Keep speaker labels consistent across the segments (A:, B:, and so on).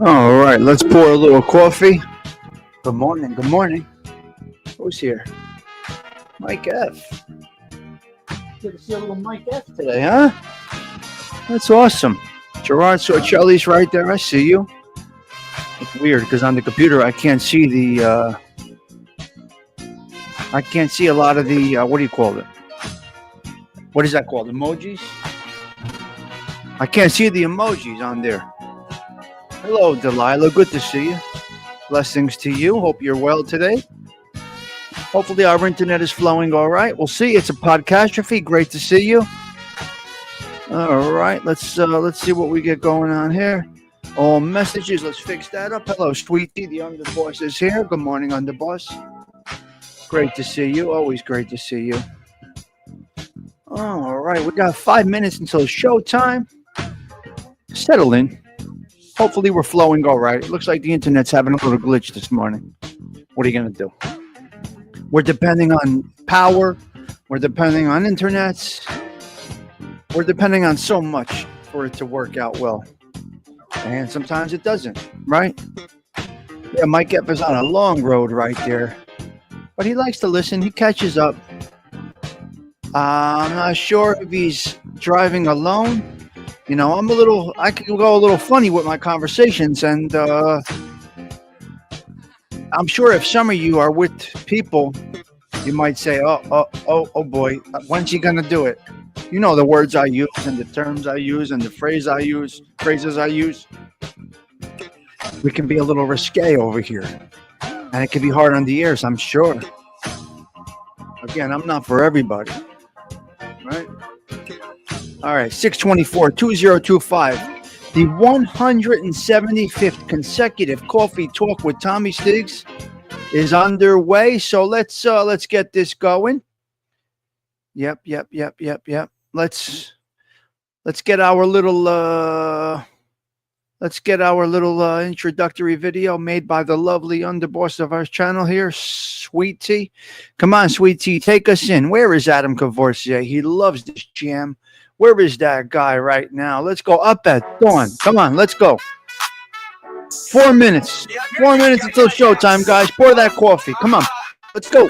A: All right, let's pour a little coffee. Good morning. Good morning. Who's here? Mike F. Good to see a little Mike F today, huh? That's awesome. Gerard Sorcelli's right there. I see you. It's weird because on the computer I can't see the. I can't see a lot of the. What do you call it? What is that called? Emojis? I can't see the emojis on there. Hello, Delilah. Good to see you. Blessings to you. Hope you're well today. Hopefully our internet is flowing all right. We'll see. It's a podcastrophe. Great to see you. All right, let's see what we get going on here. All messages. Let's fix that up. Hello, Sweetie. The underboss is here. Good morning, underboss. Great to see you. Always great to see you. All right, we got 5 minutes until showtime. Settle in. Hopefully we're flowing all right. It looks like the internet's having a little glitch this morning. What are you gonna do? We're depending on power. We're depending on internets. We're depending on so much for it to work out well. And sometimes it doesn't, right? Yeah, Mike F is on a long road right there. But he likes to listen. He catches up. I'm not sure if he's driving alone. You know, I can go a little funny with my conversations. And I'm sure if some of you are with people, you might say, oh boy, when's he going to do it? You know the words I use and the terms I use and the phrases I use. We can be a little risque over here. And it can be hard on the ears, I'm sure. Again, I'm not for everybody. Right? All right, 624-2025. The 175th consecutive Coffee Talk with Tommy Stiggs is underway. So let's get this going. Yep. Let's get our little introductory video made by the lovely underboss of our channel here, Sweet Tea. Come on, Sweet Tea, take us in. Where is Adam Cavoursier? He loves this jam. Where is that guy right now? Let's go up at dawn. Come on, let's go. 4 minutes. 4 minutes until showtime, guys. Pour that coffee. Come on. Let's go.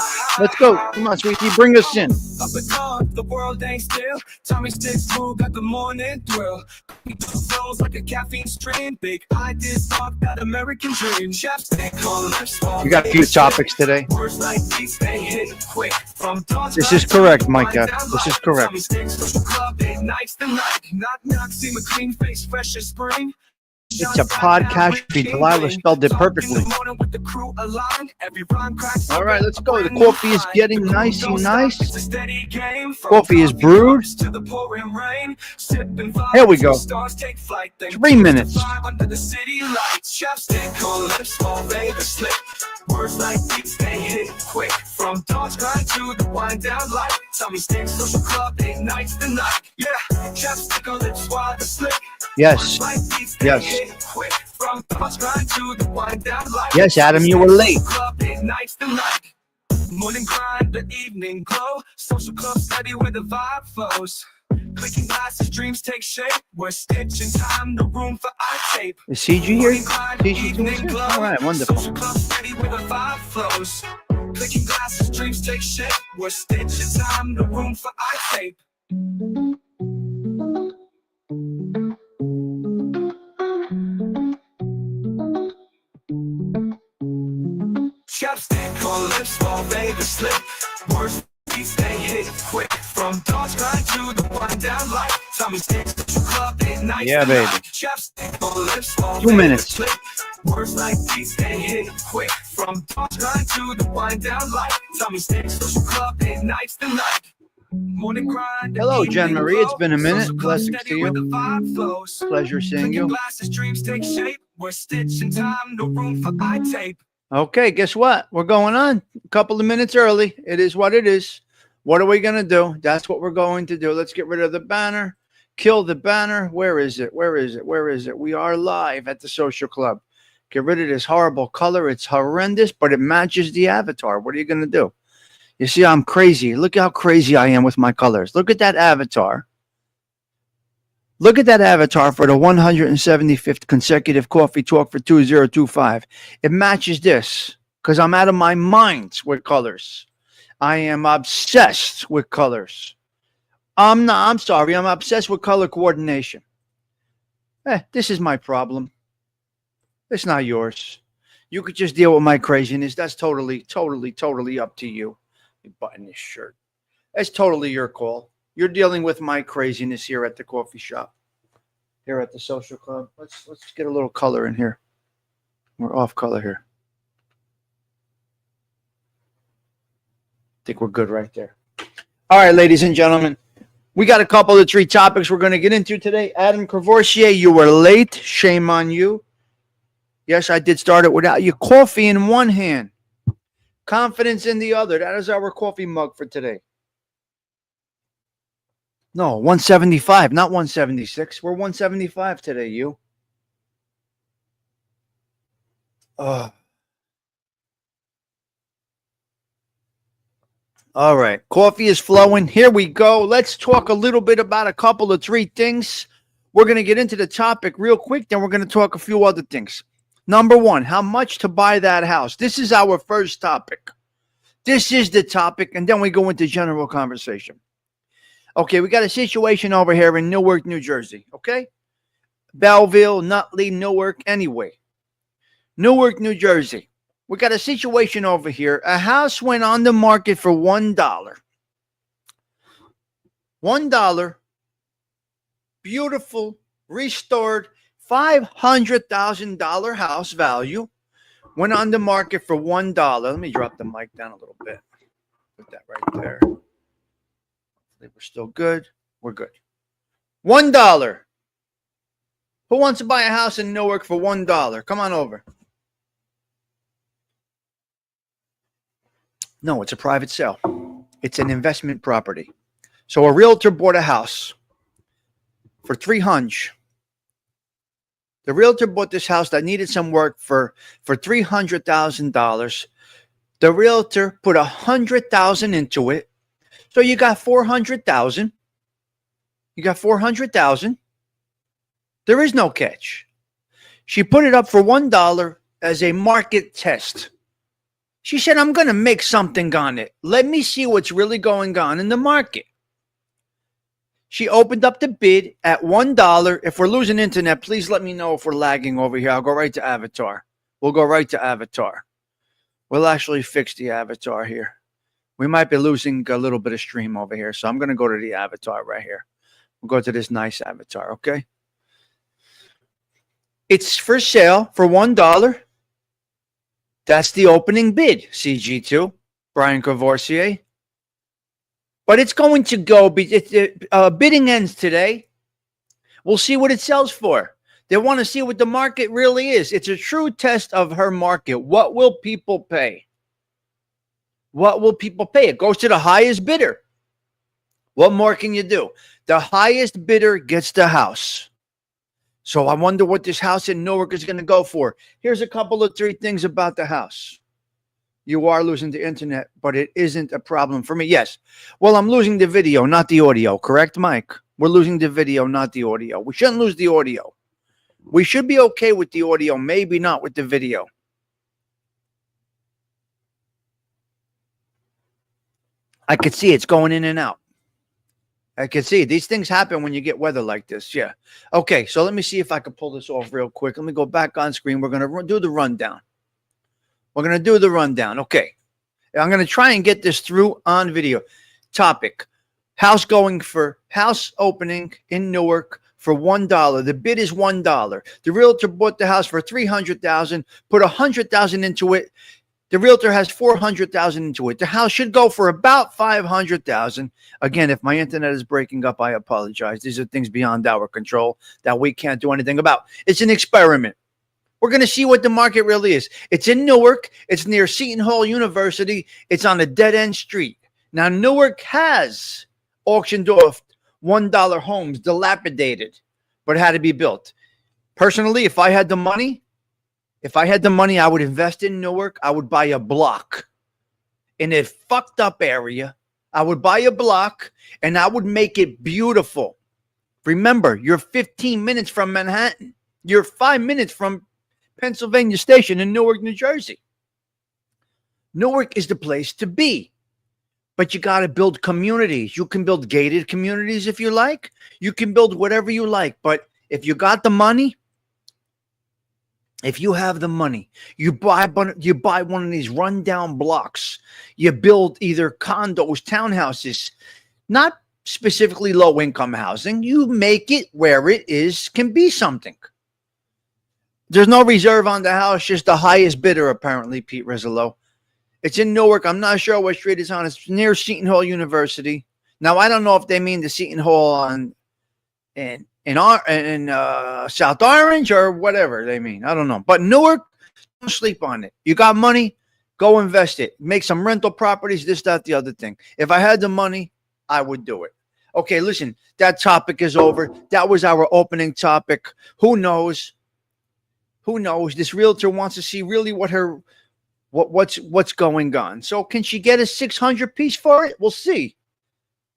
A: Come on, Sweetie, bring us in.
B: Up and on, the world ain't still. Tommy Sticks crew got the morning thrill. Flows like a caffeine stream. Big ideas talk that American dream. Chefs they call lips.
A: You got a few topics today.
B: Words like these they hit quick. From dawn
A: This is correct, Micah. This is correct.
B: Tommy Sticks social club, they nights the night. Knock, see my clean face, fresh as spring.
A: It's a podcast. Delilah spelled it perfectly. All right, let's go. The coffee is getting nice. Coffee is brewed. Here we go. 3 minutes.
B: Words like these, they hit quick. From dawn's grind to the wind down light. Tommy Sticks social club, they nights the night. Yeah, chefs stick her lips while the slick.
A: Yes. Yes, Adam, you were late.
B: Morning grind, the evening glow. Social club steady where the vibe flows. Clicking glasses, dreams take shape. We're stitching time, no room for eye tape.
A: Is CG here? CG here? All right, wonderful.
B: Social club steady where the vibe flows. Clicking glasses, dreams take shape. We're stitching time, no room for eye tape. Chapstick on lips, while baby slip. Words they hit quick. From dawn's grind to the wind down light. Tommy Sticks social club, they night.
A: Yeah, baby.
B: Chapstick on lips, while
A: 2 minutes.
B: Slip. Words like these they hit quick. From dawn's grind to the wind down light. Tommy Sticks social club, they nights the night. Morning grind.
A: Hello, Jen Marie. It's been a minute. Blessings to you. Pleasure seeing you.
B: Glasses, dreams take shape. We're stitching time, no room for eye tape.
A: Okay, guess what? We're going on a couple of minutes early. It is what it is. What are we going to do? That's what we're going to do. Let's get rid of the banner. Kill the banner. Where is it? We are live at the social club. Get rid of this horrible color. It's horrendous, but it matches the avatar. What are you going to do? You see, I'm crazy. Look how crazy I am with my colors. Look at that avatar. Look at that avatar for the 175th consecutive Coffee Talk for 2025. It matches this because I'm out of my mind with colors. I am obsessed with colors. I'm obsessed with color coordination. This is my problem. It's not yours. You could just deal with my craziness. That's totally up to you. You button this shirt. That's totally your call. You're dealing with my craziness here at the coffee shop, here at the social club. Let's get a little color in here. We're off color here. think we're good right there. All right, ladies and gentlemen. We got a couple of 3 topics we're going to get into today. Adam Courvoisier, you were late. Shame on you. Yes, I did start it without you. Coffee in one hand. Confidence in the other. That is our coffee mug for today. No, 175, not 176. We're 175 today, you. All right. Coffee is flowing. Here we go. Let's talk a little bit about a couple of 3 things. We're going to get into the topic real quick. Then we're going to talk a few other things. Number 1, how much to buy that house? This is our first topic. This is the topic. And then we go into general conversation. Okay, we got a situation over here in Newark, New Jersey. Okay? Belleville, Nutley, Newark, anyway. Newark, New Jersey. We got a situation over here. A house went on the market for $1. $1. Beautiful, restored, $500,000 house value. Went on the market for $1. Let me drop the mic down a little bit. Put that right there. We're still good. We're good. $1. Who wants to buy a house in Newark for $1? Come on over. No, it's a private sale. It's an investment property. So a realtor bought a house for $300,000. The realtor bought this house that needed some work for $300,000. The realtor put $100,000 into it. So you got $400,000. You got $400,000. There is no catch. She put it up for $1 as a market test. She said, I'm going to make something on it. Let me see what's really going on in the market. She opened up the bid at $1. If we're losing internet, please let me know if we're lagging over here. I'll go right to Avatar. We'll go right to Avatar. We'll actually fix the Avatar here. We might be losing a little bit of stream over here, so I'm going to go to the Avatar right here. We'll go to this nice Avatar, okay? It's for sale for $1. That's the opening bid, CG2, Brian Courvoisier. But it's going to go, bidding ends today. We'll see what it sells for. They want to see what the market really is. It's a true test of her market. What will people pay? What will people pay? It goes to the highest bidder. What more can you do? The highest bidder gets the house. So I wonder what this house in Newark is going to go for. Here's a couple of 3 things about the house. You are losing the internet, but it isn't a problem for me. Yes. Well, I'm losing the video, not the audio. Correct, Mike? We're losing the video, not the audio. We shouldn't lose the audio. We should be okay with the audio, maybe not with the video. I could see it's going in and out. I can see these things happen when you get weather like this. Yeah. Okay, so let me see if I can pull this off real quick. Let me go back on screen. We're going to do the rundown. We're going to do the rundown. Okay. I'm going to try and get this through on video. Topic. House opening in Newark for $1. The bid is $1. The realtor bought the house for $300,000, put $100,000 into it. The realtor has $400,000 into it. The house should go for about $500,000. Again, if my internet is breaking up, I apologize. These are things beyond our control that we can't do anything about. It's an experiment. We're going to see what the market really is. It's in Newark. It's near Seton Hall University. It's on a dead-end street. Now, Newark has auctioned off $1 homes, dilapidated, but had to be built. Personally, if I had the money, I would invest in Newark. I would buy a block in a fucked up area. I would buy a block and I would make it beautiful. Remember, you're 15 minutes from Manhattan. You're 5 minutes from Pennsylvania Station in Newark, New Jersey. Newark is the place to be. But you got to build communities. You can build gated communities if you like. You can build whatever you like. But if you got the money, if you have the money, you buy one of these rundown blocks. You build either condos, townhouses, not specifically low-income housing. You make it where it can be something. There's no reserve on the house, just the highest bidder, apparently, Pete Rizzolo. It's in Newark. I'm not sure what street it's on. It's near Seton Hall University. Now, I don't know if they mean the Seton Hall on in South Orange or whatever they mean. I don't know. But Newark, don't sleep on it. You got money, go invest it. Make some rental properties, this, that, the other thing. If I had the money, I would do it. Okay, listen, that topic is over. That was our opening topic. Who knows? Who knows? This realtor wants to see really what's going on. So can she get a 600 piece for it? We'll see.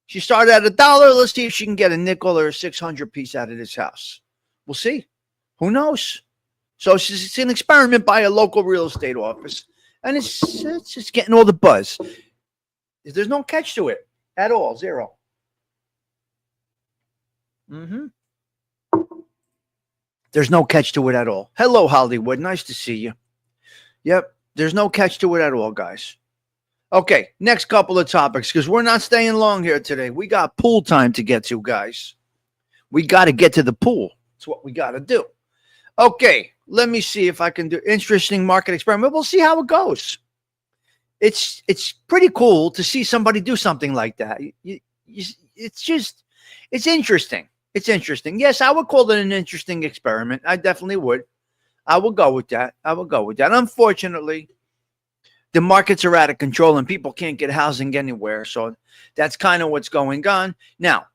A: She started at $1. Let's see if she can get a nickel or a 600 piece out of this house. We'll see. Who knows? So it's an experiment by a local real estate office, and it's just getting all the buzz. There's no catch to it at all. Zero. There's no catch to it at all. Hello, Hollywood. Nice to see you. Yep. There's no catch to it at all, guys. Okay, next couple of topics, because we're not staying long here today. We got pool time to get to, guys. We got to get to the pool. That's what we got to do. Okay, let me see if I can do interesting market experiment. We'll see how it goes. It's pretty cool to see somebody do something like that. It's interesting. It's interesting. Yes, I would call it an interesting experiment. I definitely would. I will go with that. Unfortunately, the markets are out of control and people can't get housing anywhere. So that's kind of what's going on. Now,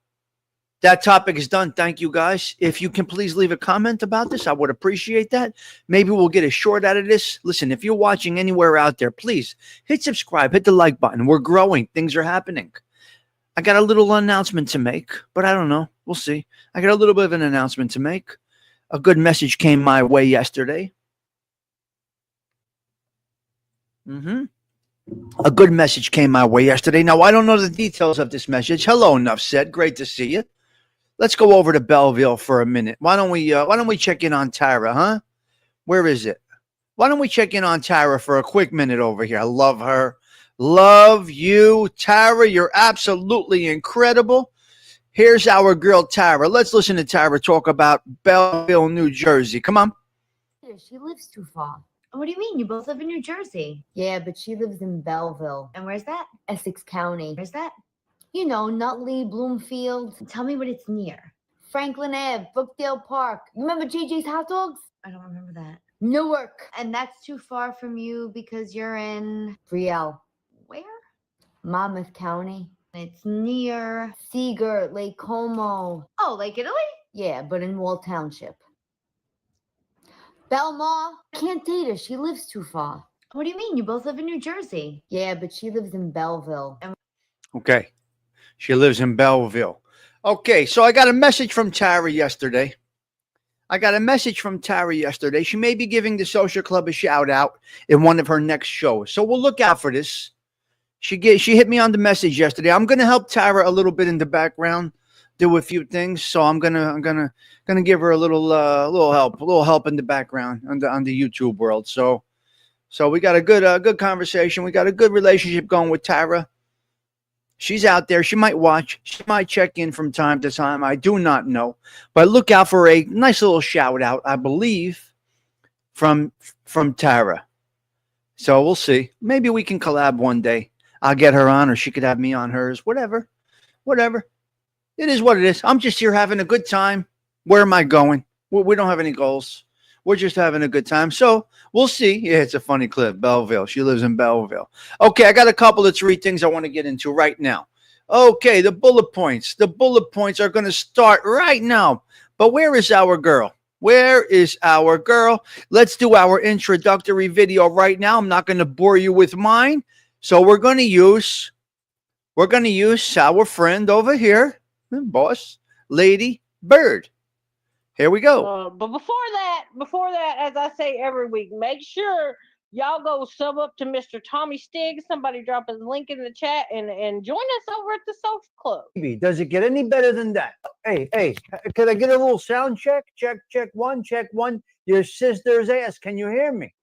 A: that topic is done. Thank you, guys. If you can please leave a comment about this, I would appreciate that. Maybe we'll get a short out of this. Listen, if you're watching anywhere out there, please hit subscribe, hit the like button. We're growing. Things are happening. I got a little announcement to make, but I don't know. We'll see. I got a little bit of an announcement to make. A good message came my way yesterday. A good message came my way yesterday. Now, I don't know the details of this message. Hello, enough said. Great to see you. Let's go over to Belleville for a minute. Why don't we check in on Tara, huh? Where is it? Why don't we check in on Tara for a quick minute over here? I love her. Love you, Tara. You're absolutely incredible. Here's our girl, Tara. Let's listen to Tara talk about Belleville, New Jersey. Come on.
C: She lives too far. What do you mean? You both live in New Jersey. Yeah, but she lives in Belleville. And where's that? Essex County. Where's that? You know, Nutley, Bloomfield. Tell me what it's near. Franklin Ave, Brookdale Park. Remember JJ's Hot Dogs? I don't remember that. Newark. And that's too far from you because you're in Brielle. Where? Monmouth County. It's near Seagirt, Lake Como. Oh, Lake Italy? Yeah, but in Wall Township. Belmar. Can't date her. She lives too far. What do you mean? You both live in New Jersey. Yeah, but she lives in Belleville.
A: Okay. She lives in Belleville. Okay, so I got a message from Tara yesterday. She may be giving the social club a shout out in one of her next shows. So we'll look out for this. She hit me on the message yesterday. I'm going to help Tara a little bit in the background, do a few things. So I'm gonna give her a little help in the background on the YouTube world. So we got a good conversation. We got a good relationship going with Tara. She's out there. She might watch. She might check in from time to time. I do not know, but look out for a nice little shout out, I believe, from Tara. So we'll see. Maybe we can collab one day. I'll get her on, or she could have me on hers. Whatever. It is what it is. I'm just here having a good time. Where am I going? We don't have any goals. We're just having a good time. So we'll see. Yeah, it's a funny clip. Belleville. She lives in Belleville. Okay, I got a couple of 3 things I want to get into right now. Okay, the bullet points. The bullet points are going to start right now. But where is our girl? Let's do our introductory video right now. I'm not going to bore you with mine. So we're going to use our friend over here, boss, Lady Bird. Here we go.
D: But before that, as I say every week, make sure y'all go sub up to Mr. Tommy Stiggs. Somebody drop his link in the chat and join us over at the Social Club.
A: Does it get any better than that? Hey, can I get a little sound check? Check one. Your sister's ass. Can you hear me?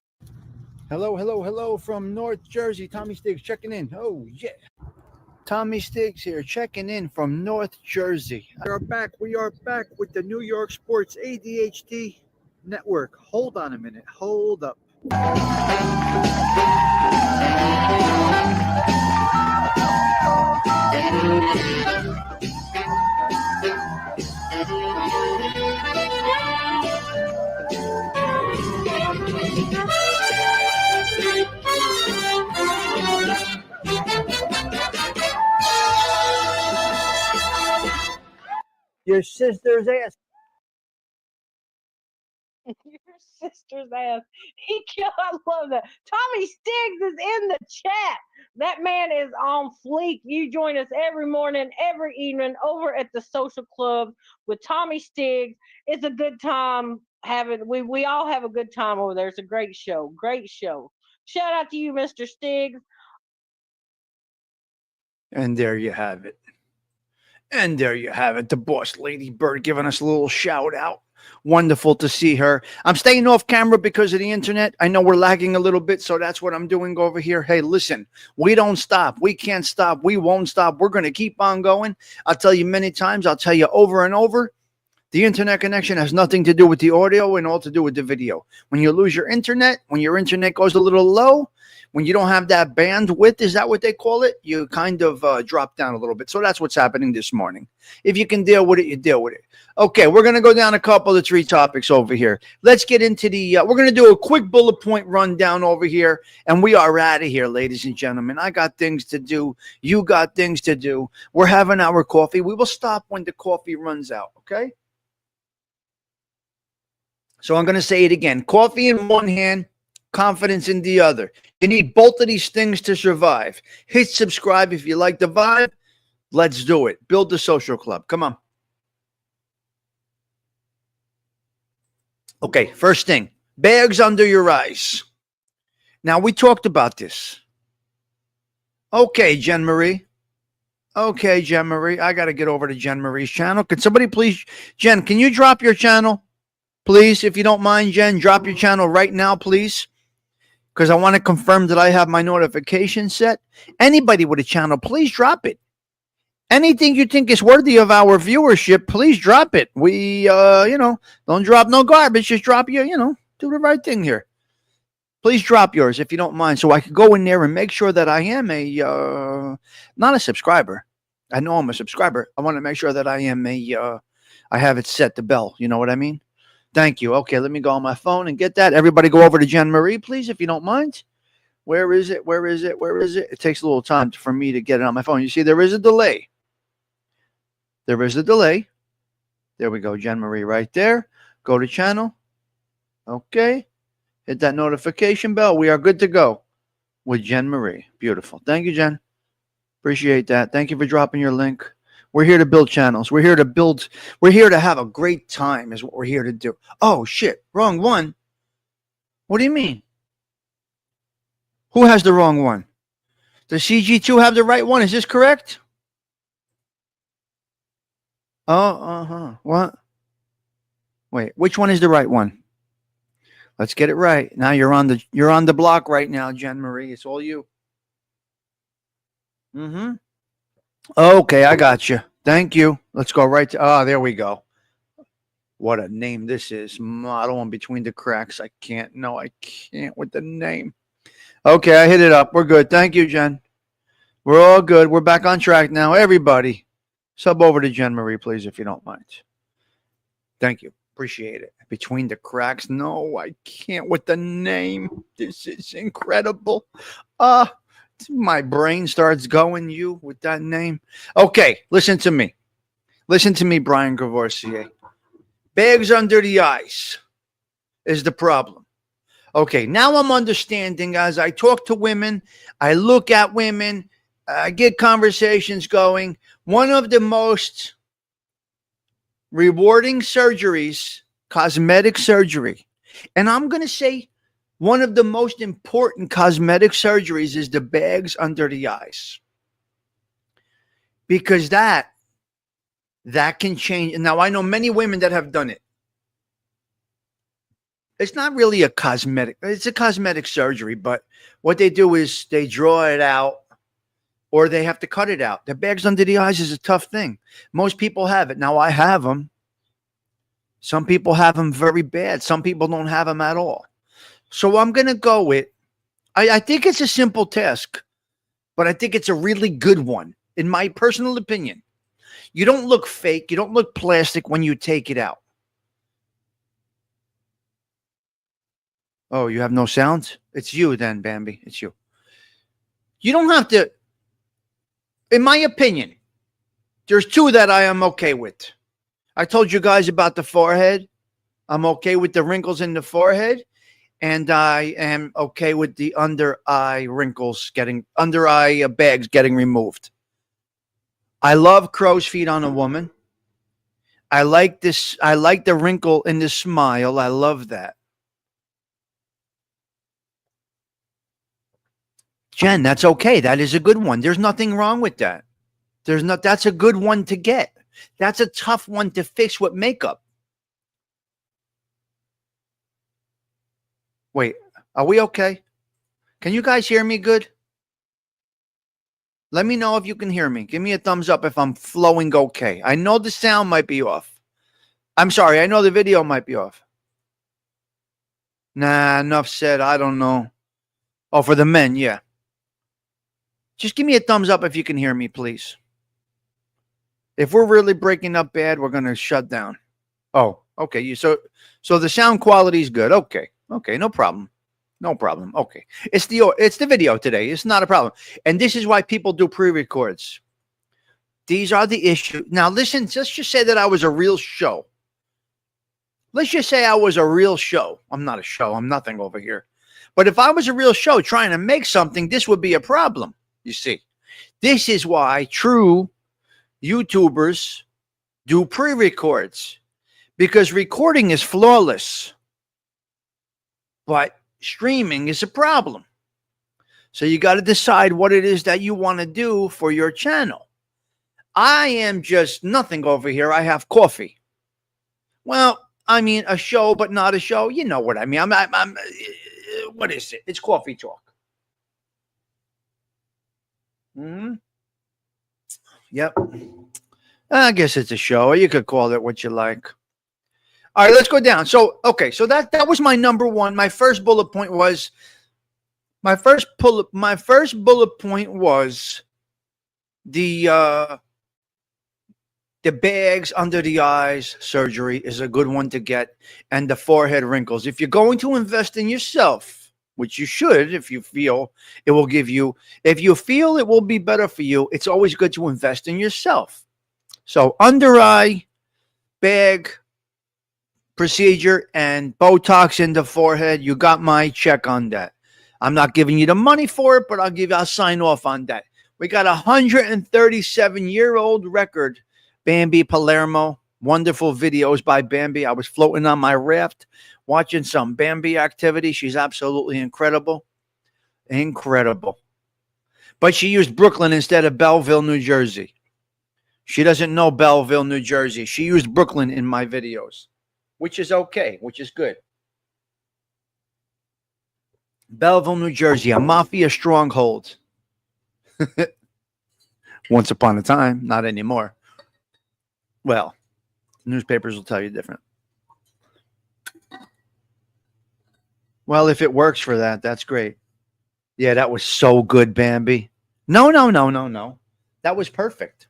A: Hello from North Jersey. Tommy Stiggs checking in. Oh, yeah. Tommy Stiggs here, checking in from North Jersey. We are back with the New York Sports ADHD Network. Hold on a minute. Hold up. Your sister's ass.
D: Your sister's ass. I love that. Tommy Stiggs is in the chat. That man is on fleek. You join us every morning, every evening over at the social club with Tommy Stiggs. It's a good time having we all have a good time over there. It's a great show. Great show. Shout out to you, Mr. Stiggs.
A: And there you have it. And there you have it. The boss lady bird giving us a little shout out. Wonderful to see her. I'm staying off camera because of the internet. I know we're lagging a little bit, so that's what I'm doing over here. Hey, listen, we don't stop. We can't stop. We won't stop. We're going to keep on going. I'll tell you many times. I'll tell you over and over. The internet connection has nothing to do with the audio and all to do with the video. When you lose your internet, when your internet goes a little low, when you don't have that bandwidth, is that what they call it? You kind of drop down a little bit. So that's what's happening this morning. If you can deal with it, you deal with it. Okay, we're going to go down a couple of 3 topics over here. Let's get into the, we're going to do a quick bullet point rundown over here. And we are out of here, ladies and gentlemen. I got things to do. You got things to do. We're having our coffee. We will stop when the coffee runs out, okay? So I'm going to say it again. Coffee in one hand, confidence in the other. You need both of these things to survive. Hit subscribe if you like the vibe. Let's do it. Build the social club. Come on. Okay, first thing. Bags under your eyes. Now, we talked about this. Okay, Jen Marie. Okay, Jen Marie. I got to get over to Jen Marie's channel. Can somebody please, Jen, can you drop your channel? Please, if you don't mind, Jen, drop your channel right now, please. Because I want to confirm that I have my notification set. Anybody with a channel, please drop it. Anything you think is worthy of our viewership, please drop it. We, don't drop no garbage. Just drop your, do the right thing here. Please drop yours if you don't mind, so I can go in there and make sure that I am not a subscriber. I know I'm a subscriber. I want to make sure that I am I have it set, the bell. You know what I mean? Thank you. Okay, let me go on my phone and get that. Everybody go over to Jen Marie, please, if you don't mind. Where is it? Where is it? Where is it? It takes a little time for me to get it on my phone. You see, there is a delay. There is a delay. There we go, Jen Marie right there. Go to channel. Okay. Hit that notification bell. We are good to go with Jen Marie. Beautiful. Thank you, Jen. Appreciate that. Thank you for dropping your link. We're here to build channels. We're here to build. We're here to have a great time is what we're here to do. Oh, shit. Wrong one. What do you mean? Who has the wrong one? Does CG2 have the right one? Is this correct? Oh, what? Wait, which one is the right one? Let's get it right. Now you're on the block right now, Jen Marie. It's all you. Okay, I got you. Thank you. Let's go right to, there we go. What a name this is. Model in between the cracks. I can't with the name. Okay, I hit it up. We're good. Thank you, Jen. We're all good. We're back on track now. Everybody, sub over to Jen Marie, please, if you don't mind. Thank you. Appreciate it. Between the cracks. No, I can't with the name. This is incredible. My brain starts going you with that name. Okay, listen to me. Listen to me, Brian Gavorsier. Bags under the eyes is the problem. Okay, now I'm understanding as I talk to women, I look at women, I get conversations going. One of the most rewarding surgeries, cosmetic surgery, and I'm going to say one of the most important cosmetic surgeries is the bags under the eyes. Because that can change. And now I know many women that have done it. It's not really a cosmetic. It's a cosmetic surgery, but what they do is they draw it out or they have to cut it out. The bags under the eyes is a tough thing. Most people have it. Now I have them. Some people have them very bad. Some people don't have them at all. So I'm going to go with I think it's a simple task, but I think it's a really good one, in my personal opinion. You don't look fake. You don't look plastic when you take it out. Oh, you have no sound? It's you then, Bambi. It's you. You don't have to, in my opinion, there's two that I am okay with. I told you guys about the forehead. I'm okay with the wrinkles in the forehead. And I am okay with the under eye wrinkles under eye bags getting removed. I love crow's feet on a woman. I like this. I like the wrinkle in the smile. I love that. Jen, that's okay. That is a good one. There's nothing wrong with that. That's a good one to get. That's a tough one to fix with makeup. Wait, are we okay? Can you guys hear me good? Let me know if you can hear me. Give me a thumbs up if I'm flowing okay. I know the sound might be off. I'm sorry. I know the video might be off. Nah, enough said. I don't know. Oh, for the men, yeah. Just give me a thumbs up if you can hear me, please. If we're really breaking up bad, we're going to shut down. Oh, okay. So the sound quality is good. Okay. Okay, no problem. No problem. Okay. It's the video today. It's not a problem. And this is why people do pre-records. These are the issues. Now, listen, let's just say that I was a real show. Let's just say I was a real show. I'm not a show. I'm nothing over here. But if I was a real show trying to make something, this would be a problem, you see. This is why true YouTubers do pre-records, because recording is flawless, but streaming is a problem. So you got to decide what it is that you want to do for your channel. I am just nothing over here. I have coffee. Well, I mean a show, but not a show. You know what I mean. I'm what is it? It's coffee talk. Yep. I guess it's a show. You could call it what you like. All right, let's go down. So, okay, so that was my number one. My first bullet point was the bags under the eyes surgery is a good one to get, and the forehead wrinkles. If you're going to invest in yourself, which you should, if you feel it will give you, if you feel it will be better for you, it's always good to invest in yourself. So under eye, bag, procedure, and Botox in the forehead, you got my check on that. I'm not giving you the money for it, but I'll sign off on that. We got a 137-year-old record, Bambi Palermo. Wonderful videos by Bambi. I was floating on my raft, watching some Bambi activity. She's absolutely incredible. Incredible. But she used Brooklyn instead of Belleville, New Jersey. She doesn't know Belleville, New Jersey. She used Brooklyn in my videos, which is okay, which is good. Belleville, New Jersey, a mafia stronghold. Once upon a time, not anymore. Well, newspapers will tell you different. Well, if it works for that, that's great. Yeah, that was so good, Bambi. No. That was perfect.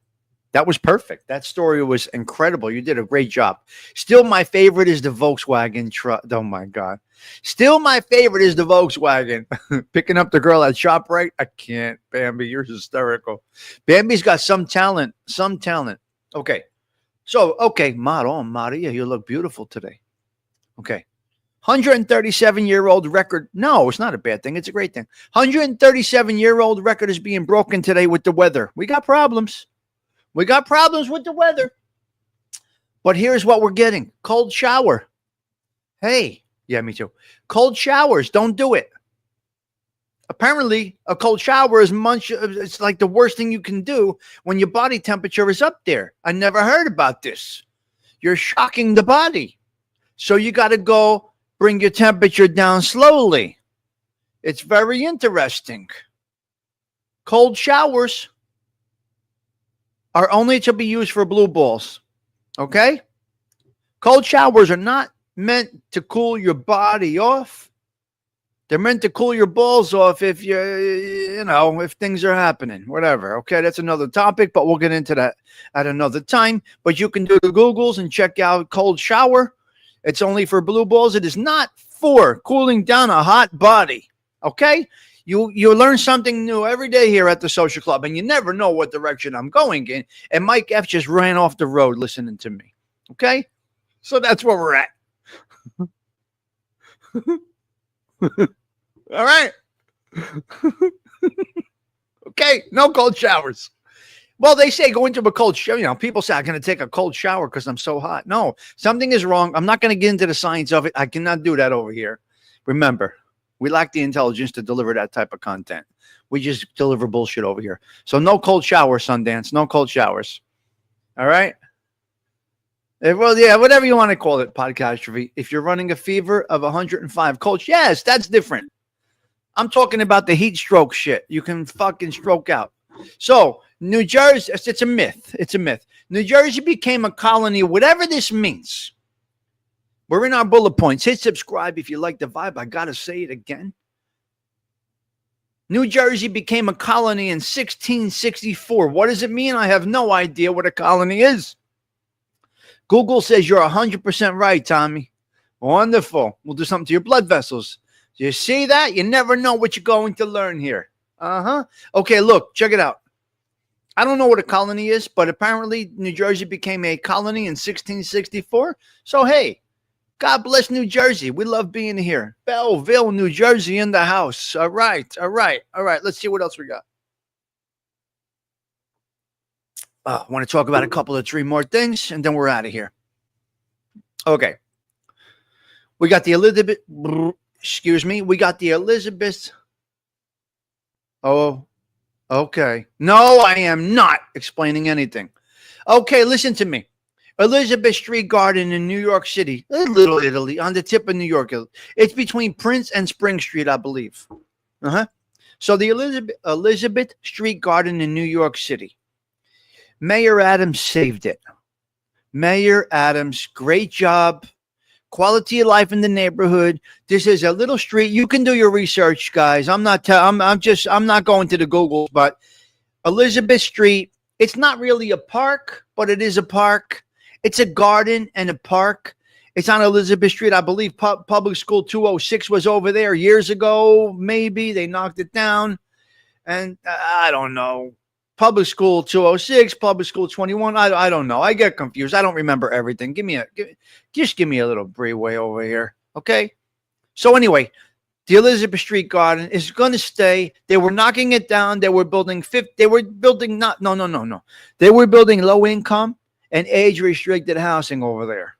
A: That was perfect. That story was incredible. You did a great job. Still, my favorite is the Volkswagen truck. Oh, my God. Still, my favorite is the Volkswagen. Picking up the girl at ShopRite. I can't. Bambi, you're hysterical. Bambi's got some talent. Some talent. Okay. So, okay, Maria, you look beautiful today. Okay. 137-year-old record. No, it's not a bad thing. It's a great thing. 137-year-old record is being broken today with the weather. We got problems. We got problems with the weather. But here's what we're getting. Cold shower. Hey. Yeah, me too. Cold showers. Don't do it. Apparently, a cold shower is it's like the worst thing you can do when your body temperature is up there. I never heard about this. You're shocking the body. So you got to go bring your temperature down slowly. It's very interesting. Cold showers are only to be used for blue balls. Okay? Cold showers are not meant to cool your body off. They're meant to cool your balls off if if things are happening, whatever. Okay, that's another topic, but we'll get into that at another time. But you can do the Googles and check out cold shower. It's only for blue balls. It is not for cooling down a hot body. Okay, you learn something new every day here at the Social Club, and you never know what direction I'm going in. And Mike F just ran off the road listening to me. Okay, so that's where we're at. All right. Okay, no cold showers. Well, they say go into a cold shower. People say I'm going to take a cold shower because I'm so hot. No, something is wrong. I'm not going to get into the science of it. I cannot do that over here. Remember, we lack the intelligence to deliver that type of content. We just deliver bullshit over here. So no cold showers, Sundance. No cold showers. All right? Well, yeah, whatever you want to call it, podcastrophe. If you're running a fever of 105 cold, yes, that's different. I'm talking about the heat stroke shit. You can fucking stroke out. So, New Jersey, it's a myth. It's a myth. New Jersey became a colony, whatever this means. We're in our bullet points. Hit subscribe if you like the vibe. I got to say it again. New Jersey became a colony in 1664. What does it mean? I have no idea what a colony is. Google says you're 100% right, Tommy. Wonderful. We'll do something to your blood vessels. Do you see that? You never know what you're going to learn here. Okay, look, check it out. I don't know what a colony is, but apparently New Jersey became a colony in 1664. So, hey, God bless New Jersey. We love being here. Belleville, New Jersey in the house. All right. Let's see what else we got. I want to talk about a couple of 3 more things, and then we're out of here. Okay. We got the Elizabeth. We got the Elizabeth. Oh, okay. No, I am not explaining anything. Okay, listen to me. Elizabeth Street Garden in New York City, Little Italy, on the tip of New York. It's between Prince and Spring Street, I believe. So the Elizabeth Street Garden in New York City. Mayor Adams saved it. Mayor Adams, great job. Quality of life in the neighborhood. This is a little street. You can do your research, guys. I'm not going to the Google, but Elizabeth Street, it's not really a park, but it is a park. It's a garden and a park. It's on Elizabeth Street. I believe Public School 206 was over there years ago. Maybe they knocked it down. And I don't know. Public School 206, Public School 21. I don't know. I get confused. I don't remember everything. Just give me a little breeway over here. Okay. So anyway, the Elizabeth Street Garden is going to stay. They were knocking it down. They were building They were building They were building low income and age restricted housing over there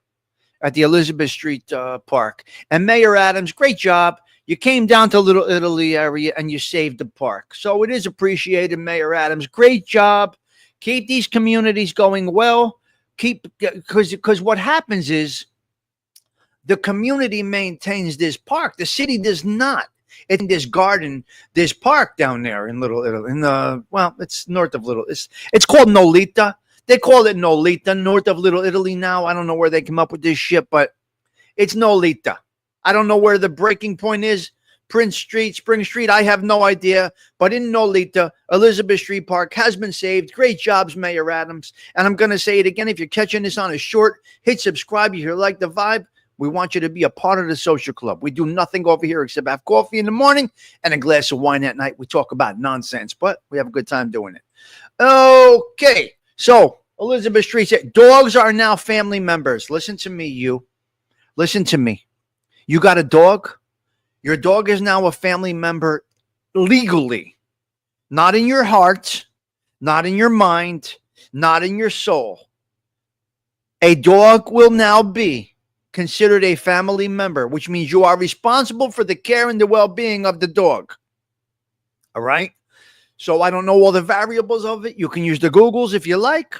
A: at the Elizabeth Street Park. And Mayor Adams, great job. You came down to Little Italy area and you saved the park. So it is appreciated, Mayor Adams. Great job. Keep these communities going well. Because what happens is the community maintains this park. The city does not. In this garden, this park down there in Little Italy. It's north of Little. It's called Nolita. They call it Nolita, north of Little Italy now. I don't know where they came up with this shit, but it's Nolita. I don't know where the breaking point is. Prince Street, Spring Street, I have no idea. But in Nolita, Elizabeth Street Park has been saved. Great jobs, Mayor Adams. And I'm going to say it again. If you're catching this on a short, hit subscribe. If you like the vibe, we want you to be a part of the Social Club. We do nothing over here except have coffee in the morning and a glass of wine at night. We talk about nonsense, but we have a good time doing it. Okay. So, Elizabeth Street said, dogs are now family members. Listen to me, you. Listen to me. You got a dog? Your dog is now a family member legally. Not in your heart, not in your mind, not in your soul. A dog will now be considered a family member, which means you are responsible for the care and the well-being of the dog. All right? So I don't know all the variables of it. You can use the Googles if you like.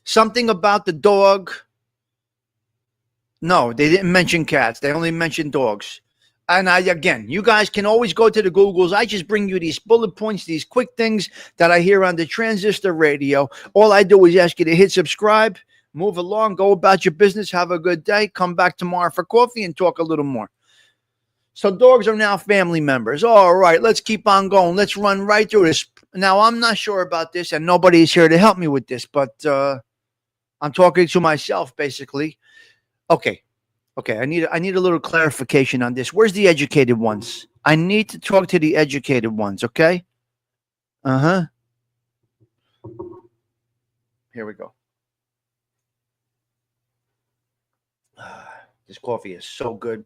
A: Something about the dog. No, they didn't mention cats. They only mentioned dogs. And again, you guys can always go to the Googles. I just bring you these bullet points, these quick things that I hear on the transistor radio. All I do is ask you to hit subscribe. Move along. Go about your business. Have a good day. Come back tomorrow for coffee and talk a little more. So dogs are now family members. All right, let's keep on going. Let's run right through this. Now, I'm not sure about this, and nobody's here to help me with this, but I'm talking to myself, basically. Okay. I need a little clarification on this. Where's the educated ones? I need to talk to the educated ones, okay? Uh-huh. Here we go. This coffee is so good.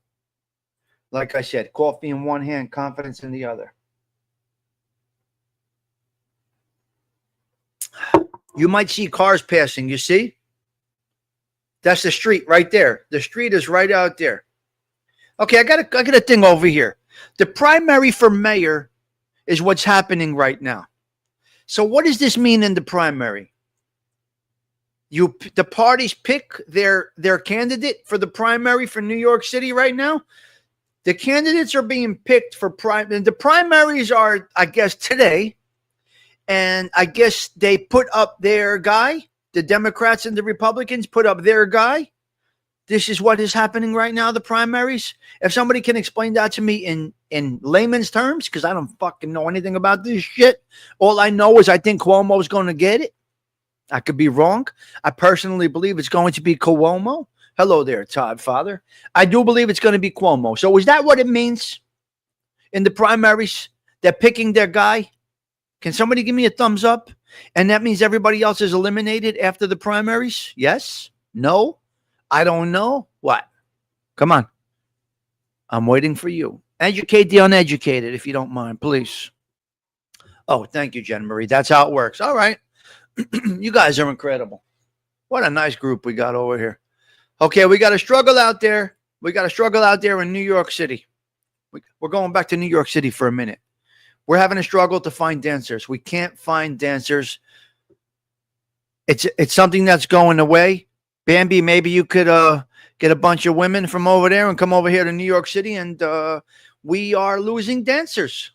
A: Like I said, coffee in one hand, confidence in the other. You might see cars passing, you see? That's the street right there. The street is right out there. Okay, I got a thing over here. The primary for mayor is what's happening right now. So what does this mean in the primary? The parties pick their candidate for the primary for New York City right now. The candidates are being picked for and the primaries are, I guess, today. And I guess they put up their guy. The Democrats and the Republicans put up their guy. This is what is happening right now, the primaries. If somebody can explain that to me in layman's terms, because I don't fucking know anything about this shit. All I know is I think Cuomo's going to get it. I could be wrong. I personally believe it's going to be Cuomo. Hello there, Todd Father. I do believe it's going to be Cuomo. So is that what it means in the primaries? They're picking their guy? Can somebody give me a thumbs up? And that means everybody else is eliminated after the primaries? Yes? No? I don't know. What? Come on. I'm waiting for you. Educate the uneducated, if you don't mind, please. Oh, thank you, Jen Marie. That's how it works. All right. You guys are incredible. What a nice group we got over here. Okay, we got a struggle out there. We got a struggle out there in New York City. We're going back to New York City for a minute. We're having a struggle to find dancers. We can't find dancers. It's something that's going away. Bambi, maybe you could get a bunch of women from over there and come over here to New York City, and we are losing dancers.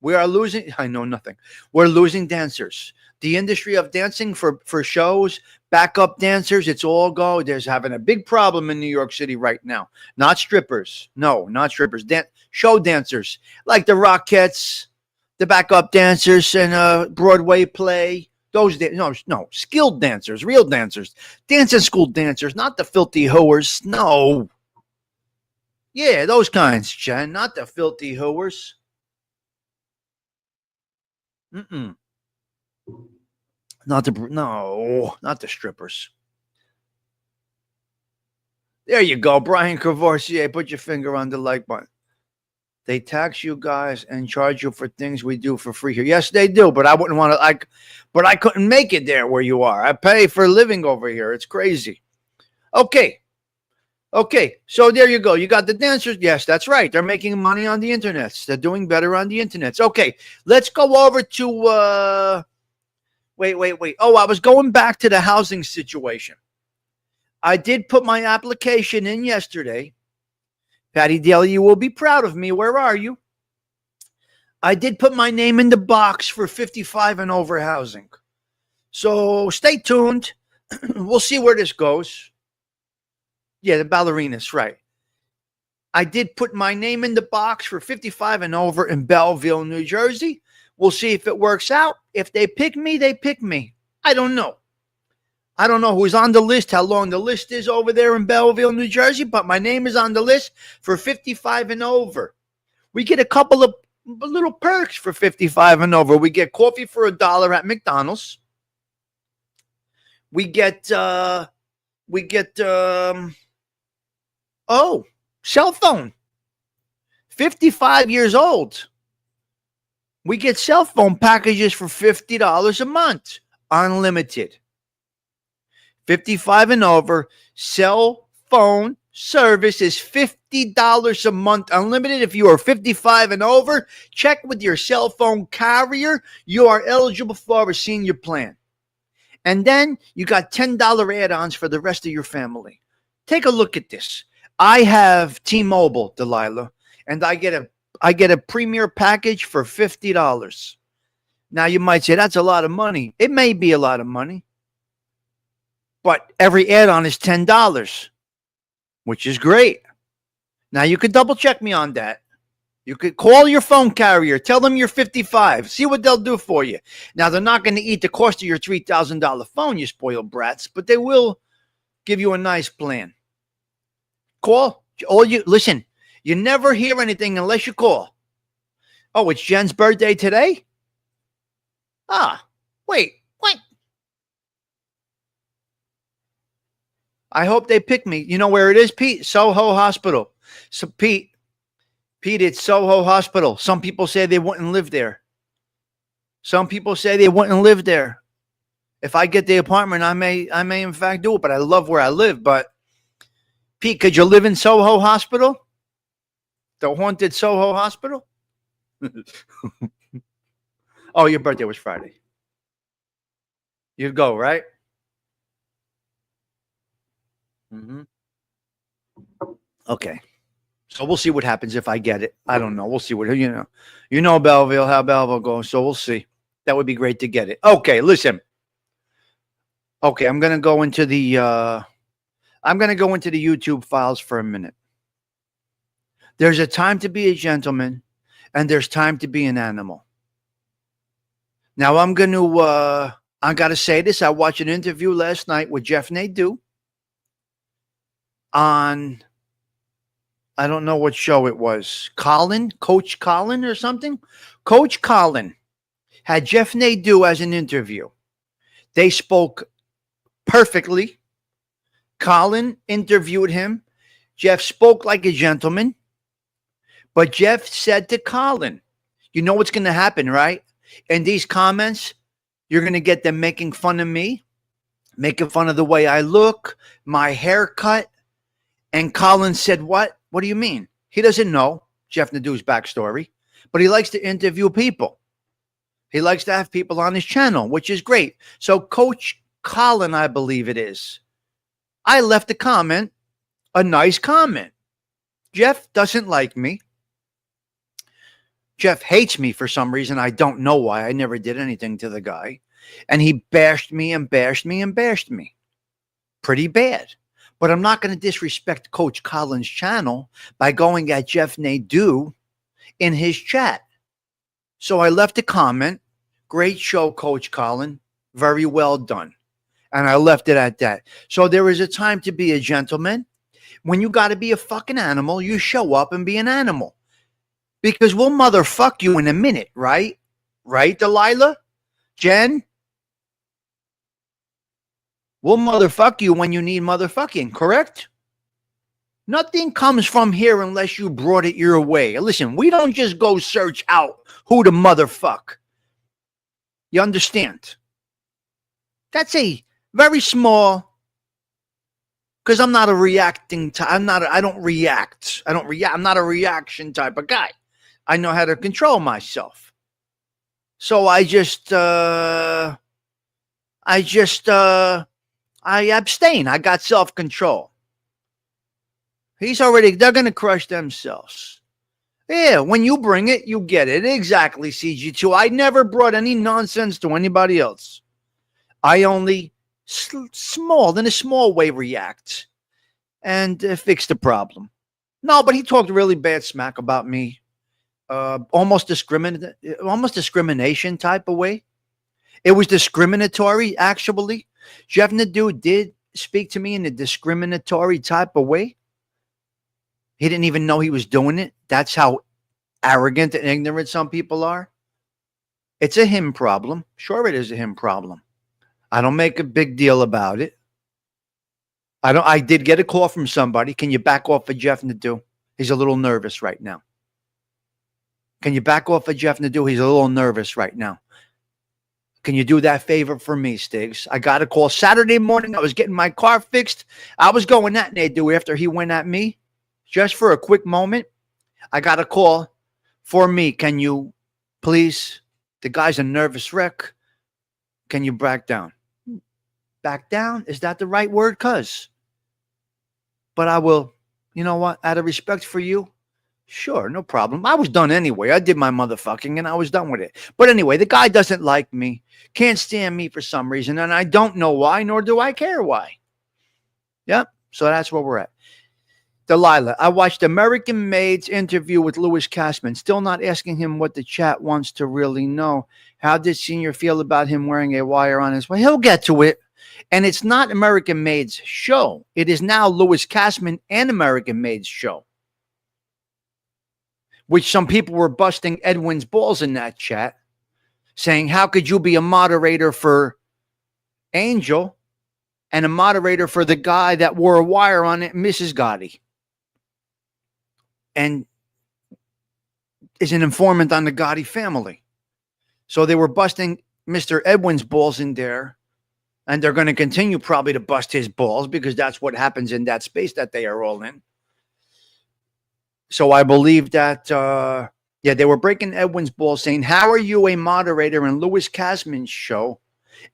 A: We are losing. I know nothing. We're losing dancers. The industry of dancing for shows, backup dancers, it's all go. There's having a big problem in New York City right now. Not strippers. No, not strippers. Show dancers like the Rockettes, the backup dancers in a Broadway play. Those no, skilled dancers, real dancers, dancing school dancers, not the filthy hooers. No. Yeah, those kinds, Jen, not the filthy hooers. Not the strippers. There you go, Brian Cavorcier. Put your finger on the like button. They tax you guys and charge you for things we do for free here. Yes, they do, but I wouldn't want to. But I couldn't make it there where you are. I pay for a living over here. It's crazy. Okay. So there you go. You got the dancers. Yes, that's right. They're making money on the internet. They're doing better on the internet. Okay, let's go over to. Wait. Oh, I was going back to the housing situation. I did put my application in yesterday. Patty Daly, you will be proud of me. Where are you? I did put my name in the box for 55 and over housing. So stay tuned. We'll see where this goes. Yeah, the ballerinas, right. I did put my name in the box for 55 and over in Belleville, New Jersey. We'll see if it works out. If they pick me, they pick me. I don't know. I don't know who's on the list, how long the list is over there in Belleville, New Jersey, but my name is on the list for 55 and over. We get a couple of little perks for 55 and over. We get coffee for $1 at McDonald's. We get cell phone. 55 years old. We get cell phone packages for $50 a month, unlimited. 55 and over, cell phone service is $50 a month, unlimited. If you are 55 and over, check with your cell phone carrier. You are eligible for a senior plan. And then you got $10 add-ons for the rest of your family. Take a look at this. I have T-Mobile, Delilah, and I get a premier package for $50. Now you might say that's a lot of money. It may be a lot of money. But every add-on is $10, which is great. Now, you could double check me on that. You could call your phone carrier, tell them you're 55, see what they'll do for you. Now, they're not going to eat the cost of your $3,000 phone, you spoiled brats, but they will give you a nice plan. Call. Listen, you never hear anything unless you call. Oh, it's Jen's birthday today? Ah, wait, what? I hope they pick me. You know where it is, Pete? Soho Hospital. So, Pete, it's Soho Hospital. Some people say they wouldn't live there. Some people say they wouldn't live there. If I get the apartment, I may in fact do it, but I love where I live. But, Pete, could you live in Soho Hospital? The haunted Soho Hospital? Oh, your birthday was Friday. You'd go, right? Okay. So we'll see what happens if I get it. I don't know. We'll see what, you know Belleville, how Belleville goes. So we'll see. That would be great to get it. Okay. Listen. Okay. I'm going to go into the YouTube files for a minute. There's a time to be a gentleman and there's time to be an animal. Now I got to say this. I watched an interview last night with Jeff Nadeau on, I don't know what show it was. Coach Colin or something. Coach Colin had Jeff Nadeau as an interview. They spoke perfectly. Colin interviewed him. Jeff spoke like a gentleman. But Jeff said to Colin, you know what's going to happen, right? In these comments, you're going to get them making fun of me, making fun of the way I look, my haircut. And Colin said, what? What do you mean? He doesn't know Jeff Nadeau's backstory, but he likes to interview people. He likes to have people on his channel, which is great. So Coach Colin, I believe it is, I left a comment, a nice comment. Jeff doesn't like me. Jeff hates me for some reason. I don't know why. I never did anything to the guy. And he bashed me and bashed me and bashed me. Pretty bad. But I'm not going to disrespect Coach Colin's channel by going at Jeff Nadeau in his chat. So I left a comment. Great show, Coach Colin. Very well done. And I left it at that. So there is a time to be a gentleman. When you got to be a fucking animal, you show up and be an animal. Because we'll motherfuck you in a minute, right? Right, Delilah? Jen? We'll motherfuck you when you need motherfucking, correct? Nothing comes from here unless you brought it your way. Listen, we don't just go search out who to motherfuck. You understand? That's a very small, because I'm not a reacting type. I don't react. I'm not a reaction type of guy. I know how to control myself. So I abstain. I got self-control. They're going to crush themselves. Yeah, when you bring it, you get it. Exactly, CG2. I never brought any nonsense to anybody else. I only in a small way react and fix the problem. No, but he talked really bad smack about me. Almost discrimination type of way. It was discriminatory, actually. Jeff Nadeau did speak to me in a discriminatory type of way. He didn't even know he was doing it. That's how arrogant and ignorant some people are. It's a him problem. Sure, it is a him problem. I don't make a big deal about it. I did get a call from somebody. Can you back off of Jeff Nadeau? He's a little nervous right now. Can you back off of Jeff Nadeau? He's a little nervous right now. Can you do that favor for me, Stiggs? I got a call Saturday morning. I was getting my car fixed. I was going at Nadeau after he went at me. Just for a quick moment, I got a call for me. Can you please? The guy's a nervous wreck. Can you back down? Back down? Is that the right word? But I will, you know what? Out of respect for you, Sure, no problem. I was done anyway. I did my motherfucking and I was done with it. But anyway, the guy doesn't like me, can't stand me for some reason, and I don't know why, nor do I care why. Yep. So that's where we're at. Delilah, I watched American Maid's interview with Louis Cashman, still not asking him what the chat wants to really know. How did Senior feel about him wearing a wire on his way? He'll get to it. And it's not American Maid's show. It is now Louis Cashman and American Maid's show. Which some people were busting Edwin's balls in that chat, saying, how could you be a moderator for Angel and a moderator for the guy that wore a wire on it, Mrs. Gotti, and is an informant on the Gotti family? So they were busting Mr. Edwin's balls in there, and they're going to continue probably to bust his balls because that's what happens in that space that they are all in. So I believe that, they were breaking Edwin's balls saying, how are you a moderator in Louis Cashman's show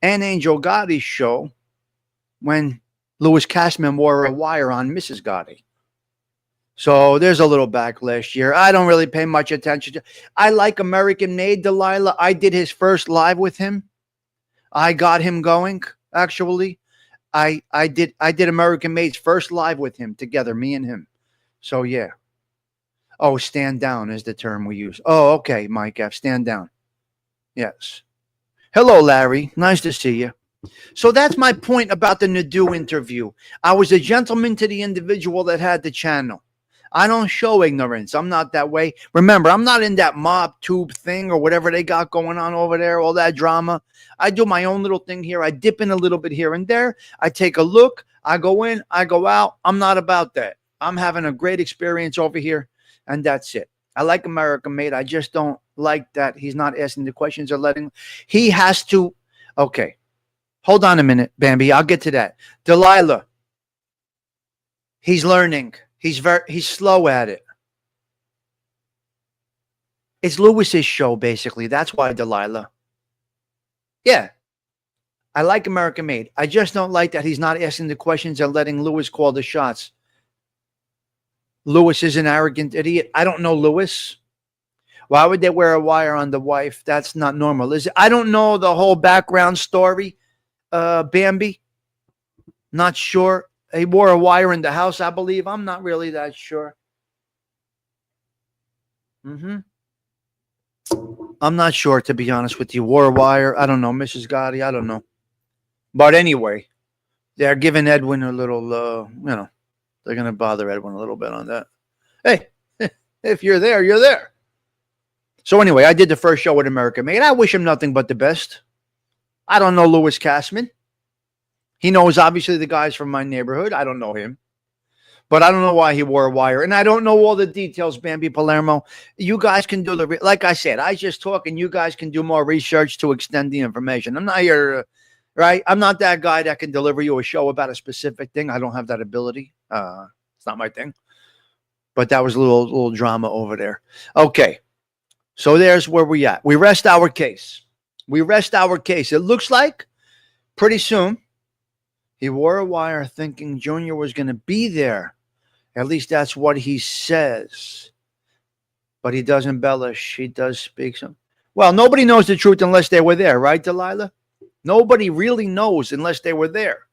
A: and Angel Gotti's show when Louis Cashman wore a wire on Mrs. Gotti? So there's a little backlash here. I don't really pay much attention to. I like American Made, Delilah. I did his first live with him. I got him going, actually. I did American Made's first live with him together, me and him. So yeah. Oh, stand down is the term we use. Oh, okay, Mike F. Stand down. Yes. Hello, Larry. Nice to see you. So that's my point about the Nadeau interview. I was a gentleman to the individual that had the channel. I don't show ignorance. I'm not that way. Remember, I'm not in that mob tube thing or whatever they got going on over there, all that drama. I do my own little thing here. I dip in a little bit here and there. I take a look. I go in. I go out. I'm not about that. I'm having a great experience over here. And that's it. I like American Made. I just don't like that he's not asking the questions or letting. He has to. Okay. Hold on a minute, Bambi. I'll get to that. Delilah. He's learning. He's slow at it. It's Lewis's show, basically. That's why, Delilah. Yeah. I like American Made. I just don't like that he's not asking the questions and letting Lewis call the shots. Lewis is an arrogant idiot. I don't know Lewis. Why would they wear a wire on the wife? That's not normal, is it? I don't know the whole background story, Bambi. Not sure. He wore a wire in the house, I believe. I'm not really that sure. I'm not sure, to be honest with you. Wore a wire. I don't know. Mrs. Gotti, I don't know. But anyway, they're giving Edwin a little, they're going to bother Edwin a little bit on that. Hey, if you're there, you're there. So anyway, I did the first show with American Made. I wish him nothing but the best. I don't know Louis Cashman. He knows, obviously, the guys from my neighborhood. I don't know him. But I don't know why he wore a wire. And I don't know all the details, Bambi Palermo. You guys can do like I said, I just talk and you guys can do more research to extend the information. I'm not here, right? I'm not that guy that can deliver you a show about a specific thing. I don't have that ability. It's not my thing. But that was a little drama over there. Okay. So there's where we at. We rest our case. It looks like pretty soon he wore a wire thinking Junior was going to be there. At least that's what he says. But he does embellish. He does speak some. Well, nobody knows the truth unless they were there, right, Delilah? Nobody really knows unless they were there.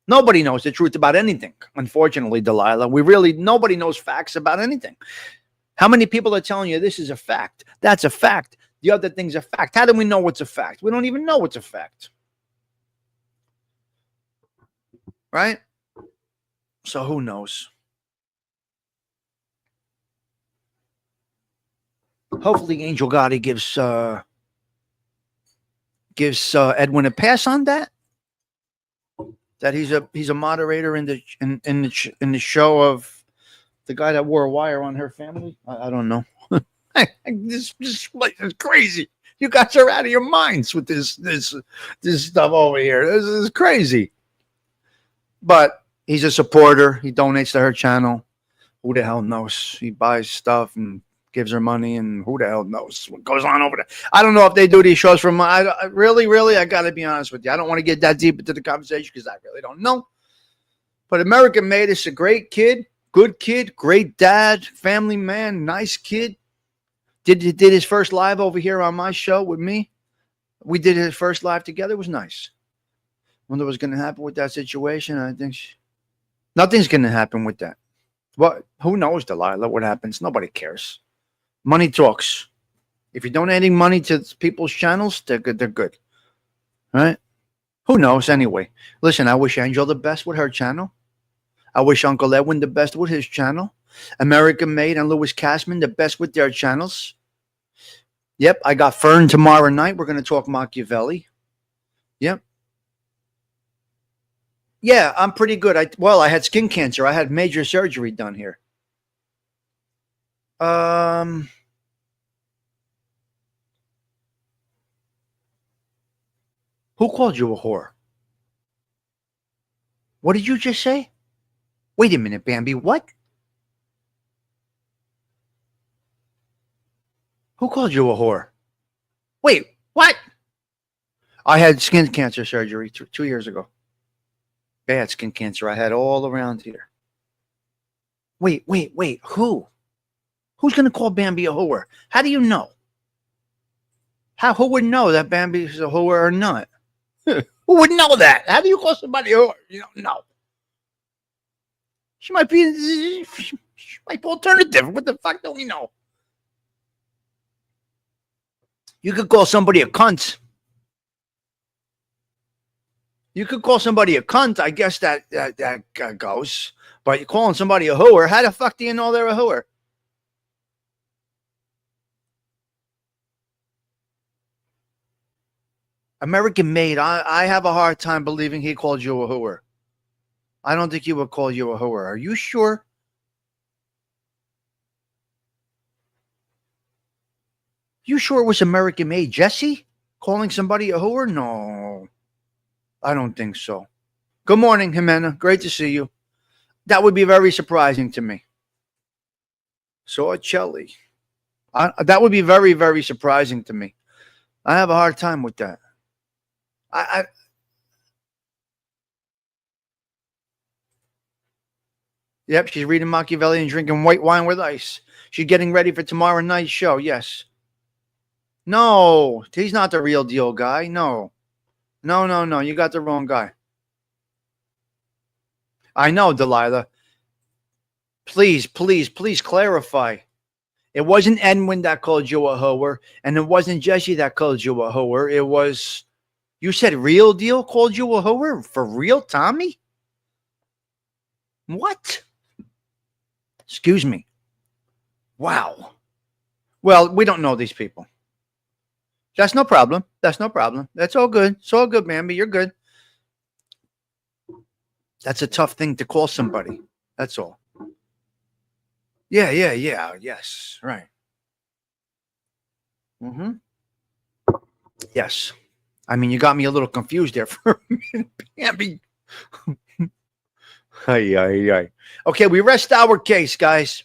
A: Nobody knows the truth about anything, unfortunately, Delilah. Nobody knows facts about anything. How many people are telling you this is a fact? That's a fact. The other thing's a fact. How do we know what's a fact? We don't even know what's a fact. Right? So who knows? Hopefully Angel Gotti gives Edwin a pass on that. That he's a moderator in the show of the guy that wore a wire on her family. I don't know. This place is crazy. You guys are out of your minds with this stuff over here. This is crazy. But he's a supporter. He donates to her channel. Who the hell knows? He buys stuff and gives her money, and who the hell knows what goes on over there. I don't know if they do these shows from. I got to be honest with you. I don't want to get that deep into the conversation because I really don't know. But American Made is a great kid, Good kid, great dad, family man, nice kid. Did his first live over here on my show with me. We did his first live together. It was nice. Wonder what's going to happen with that situation. I think nothing's going to happen with that. What? Who knows, Delilah? What happens? Nobody cares. Money talks. If you're donating money to people's channels, they're good. They're good. Right? Who knows? Anyway, listen. I wish Angel the best with her channel. I wish Uncle Edwin the best with his channel. American Made and Louis Cashman the best with their channels. Yep, I got Fern tomorrow night. We're going to talk Machiavelli. Yep. Yeah, I'm pretty good. I had skin cancer. I had major surgery done here. Who called you a whore? What did you just say? Wait a minute, Bambi. What? Who called you a whore? Wait, what? I had skin cancer surgery 2 years ago. Bad skin cancer I had all around here. Wait. Who? Who's going to call Bambi a whore? How do you know? Who would know that Bambi is a whore or not? Who would know that? How do you call somebody a whore? You don't know. She might be alternative. What the fuck don't we know? You could call somebody a cunt. You could call somebody a cunt. I guess that goes. But you're calling somebody a whore. How the fuck do you know they're a whore? American Made. I have a hard time believing he called you a whore. I don't think he would call you a whore. Are you sure? You sure it was American Made? Jesse calling somebody a whore? No. I don't think so. Good morning, Jimena. Great to see you. That would be very surprising to me. So, Chelly. That would be very, very surprising to me. I have a hard time with that. Yep, she's reading Machiavelli and drinking white wine with ice. She's getting ready for tomorrow night's show, yes. No, he's not the real deal guy. No. You got the wrong guy. I know, Delilah. Please clarify. It wasn't Edwin that called you a whore, and it wasn't Jesse that called you a whore. It was, you said Real Deal called you a whore? For real, Tommy? What? Excuse me. Wow. Well, we don't know these people. That's no problem. That's all good. It's all good, Bambi. You're good. That's a tough thing to call somebody. That's all. Yeah. Yes. Right. Mm-hmm. Yes. I mean, you got me a little confused there for a minute, Bambi. Ay. Okay, we rest our case, guys.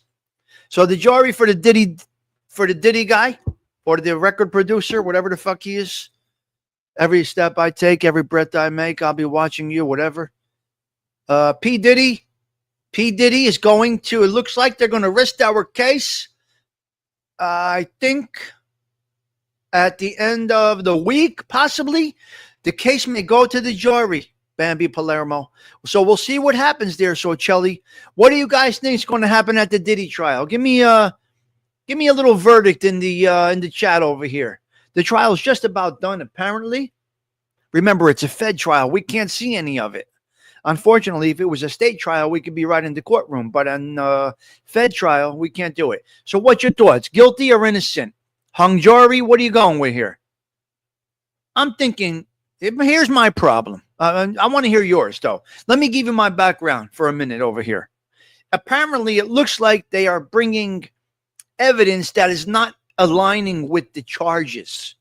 A: So the jury for the Diddy guy, or the record producer, whatever the fuck he is. Every step I take, every breath I make, I'll be watching you, whatever. P. Diddy is going to, it looks like they're going to rest our case. I think at the end of the week, possibly, the case may go to the jury, Bambi Palermo. So we'll see what happens there, Sorcelli. What do you guys think is going to happen at the Diddy trial? Give me a little verdict in the chat over here. The trial is just about done, apparently. Remember, it's a Fed trial. We can't see any of it. Unfortunately, if it was a state trial, we could be right in the courtroom. But on Fed trial, we can't do it. So what's your thoughts? Guilty or innocent? Hung jury, what are you going with here? I'm thinking, here's my problem. I want to hear yours, though. Let me give you my background for a minute over here. Apparently, it looks like they are bringing evidence that is not aligning with the charges.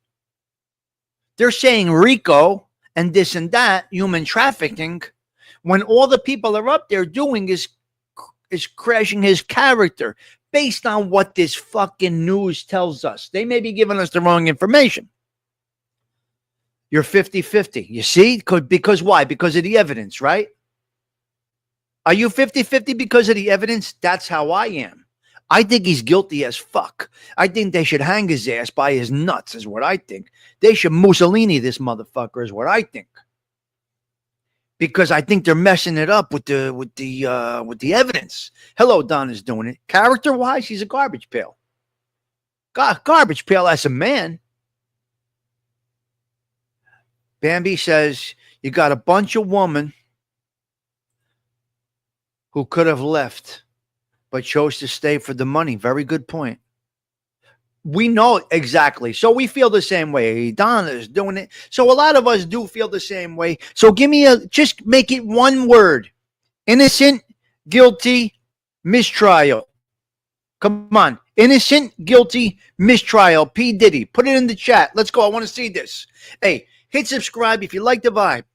A: They're saying RICO and this and that, human trafficking, when all the people are up there doing is crashing his character based on what this fucking news tells us. They may be giving us the wrong information. You're 50-50. You see? Because why? Because of the evidence, right? Are you 50-50 because of the evidence? That's how I am. I think he's guilty as fuck. I think they should hang his ass by his nuts, is what I think. They should Mussolini this motherfucker, is what I think. Because I think they're messing it up with the evidence. Hello, Don is doing it. Character-wise, he's a garbage pail. Garbage pail as a man. Bambi says, you got a bunch of women who could have left, but chose to stay for the money. Very good point. We know exactly. So we feel the same way. Donna is doing it. So a lot of us do feel the same way. So just make it one word. Innocent, guilty, mistrial. Come on. Innocent, guilty, mistrial. P. Diddy. Put it in the chat. Let's go. I want to see this. Hey, hit subscribe if you like the vibe.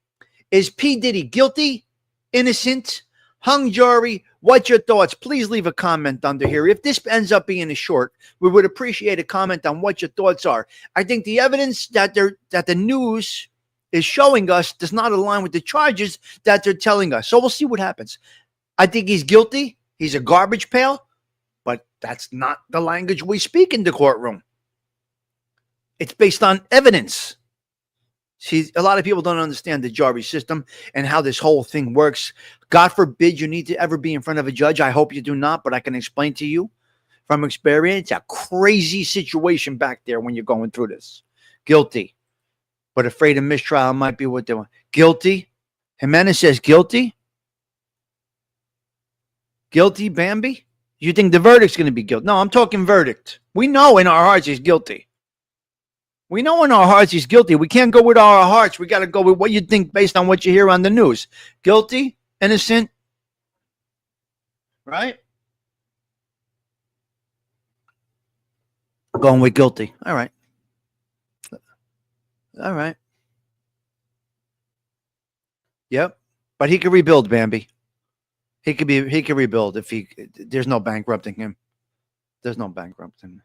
A: Is P. Diddy guilty, innocent, hung jury? What's your thoughts? Please leave a comment under here. If this ends up being a short, we would appreciate a comment on what your thoughts are. I think the evidence that the news is showing us does not align with the charges that they're telling us. So we'll see what happens. I think he's guilty. He's a garbage pail, but that's not the language we speak in the courtroom. It's based on evidence. See, a lot of people don't understand the jury system and how this whole thing works. God forbid you need to ever be in front of a judge. I hope you do not, but I can explain to you from experience, a crazy situation back there when you're going through this. Guilty, but afraid of mistrial might be what they want. Guilty. Jimenez says guilty. Guilty, Bambi? You think the verdict's going to be guilty? No, I'm talking verdict. We know in our hearts he's guilty. We know in our hearts he's guilty. We can't go with our hearts. We got to go with what you think based on what you hear on the news. Guilty, innocent, right? Going with guilty. All right. All right. Yep. But he could rebuild, Bambi. He could rebuild if there's no bankrupting him. There's no bankrupting him.